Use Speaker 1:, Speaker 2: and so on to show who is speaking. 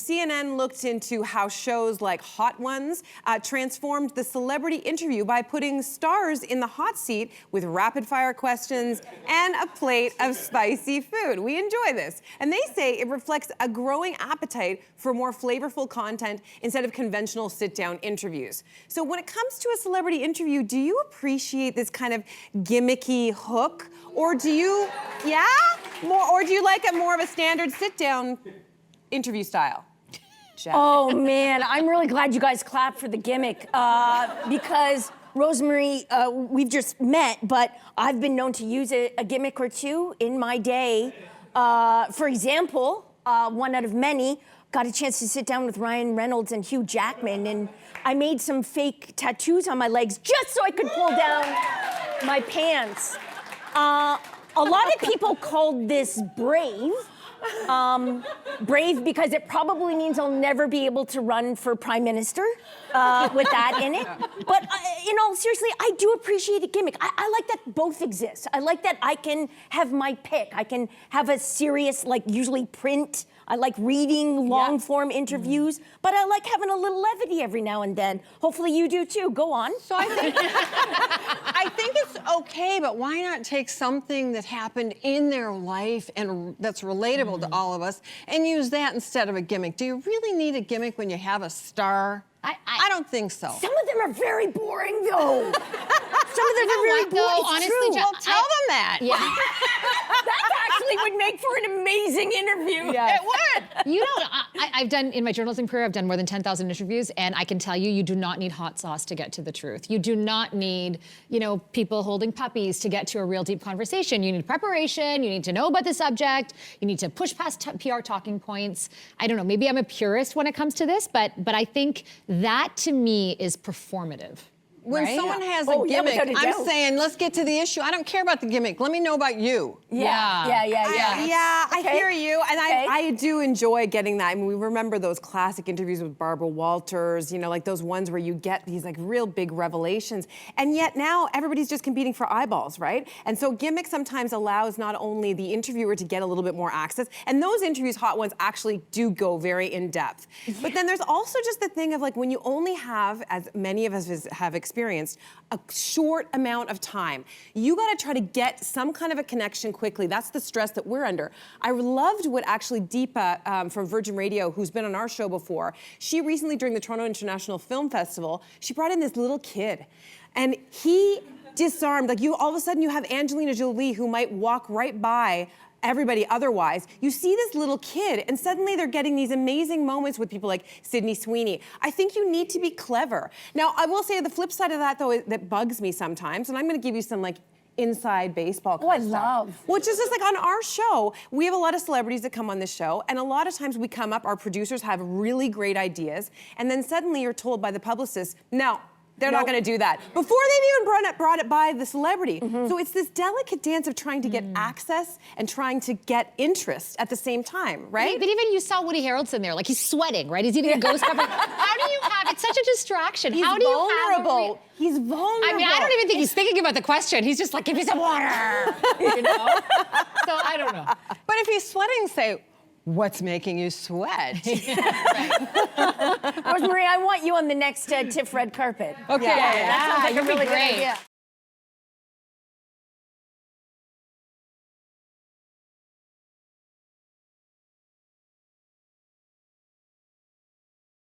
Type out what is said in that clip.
Speaker 1: CNN looked into how shows like Hot Ones transformed the celebrity interview by putting stars in the hot seat with rapid-fire questions and a plate of spicy food. We enjoy this. And they say it reflects a growing appetite for more flavorful content instead of conventional sit-down interviews. So when it comes to a celebrity interview, do you appreciate this kind of gimmicky hook? Or do you, or do you like a more of a standard sit-down interview style? Jess.
Speaker 2: Oh man, I'm really glad you guys clapped for the gimmick because Rosemary, we've just met, but I've been known to use a gimmick or two in my day. For example, one out of many, got a chance to sit down with Ryan Reynolds and Hugh Jackman, and I made some fake tattoos on my legs just so I could pull down my pants. A lot of people called this brave. Brave because it probably means I'll never be able to run for prime minister with that in it. But in all seriously, I do appreciate a gimmick. I like that both exist. I like that I can have my pick. I can have a serious, like usually print. I like reading long form interviews, but I like having a little levity every now and then. Hopefully you do too. Go on.
Speaker 3: So I think it's okay, but why not take something that happened in their life and that's relatable to all of us and use that instead of a gimmick? Do you really need a gimmick when you have a star? I don't think so.
Speaker 2: Some of them are very boring though. Some of them are very boring. It's
Speaker 4: honestly,
Speaker 2: true.
Speaker 3: Well, tell them that.
Speaker 4: Yeah.
Speaker 2: That actually would make for an amazing interview.
Speaker 3: It would.
Speaker 4: You know, I've done, in my journalism career, I've done more than 10,000 interviews, and I can tell you, you do not need hot sauce to get to the truth. You do not need, you know, people holding puppies to get to a real deep conversation. You need preparation, you need to know about the subject, you need to push past PR talking points. I don't know, maybe I'm a purist when it comes to this, but I think that to me is performative.
Speaker 3: When someone has a gimmick, I'm saying, let's get to the issue. I don't care about the gimmick. Let me know about you.
Speaker 1: I hear you, and I do enjoy getting that. I mean, we remember those classic interviews with Barbara Walters, you know, like those ones where you get these like real big revelations, and yet now everybody's just competing for eyeballs, right? And so gimmick sometimes allows not only the interviewer to get a little bit more access, and those interviews, Hot Ones, actually do go very in depth. But then there's also just the thing of like when you only have, as many of us have experienced, a short amount of time. You gotta try to get some kind of a connection quickly. That's the stress that we're under. I loved what actually Deepa from Virgin Radio, who's been on our show before, she recently during the Toronto International Film Festival, she brought in this little kid and he disarmed, like all of a sudden you have Angelina Jolie who might walk right by everybody otherwise. You see this little kid and suddenly they're getting these amazing moments with people like Sydney Sweeney. I think you need to be clever. Now, I will say the flip side of that though, that bugs me sometimes, and I'm gonna give you some like inside baseball kind of stuff. Which is just like on our show, we have a lot of celebrities that come on this show, and a lot of times we come up, our producers have really great ideas, and then suddenly you're told by the publicist, no, they're not gonna do that. Before they've even brought it by the celebrity. So it's this delicate dance of trying to get access and trying to get interest at the same time, right?
Speaker 4: But even you saw Woody Harrelson there, like he's sweating, right? He's eating a ghost pepper. How do you have, it's such a distraction.
Speaker 1: He's
Speaker 4: How do you
Speaker 1: vulnerable. He's vulnerable.
Speaker 4: I mean, I don't even think he's thinking about the question. He's just like, give me some water, you know? So I don't know.
Speaker 3: But if he's sweating, say, what's making you sweat?
Speaker 2: Rosemary, I want you on the next TIFF red carpet.
Speaker 3: Okay.
Speaker 2: That sounds like a really
Speaker 4: great
Speaker 2: good idea.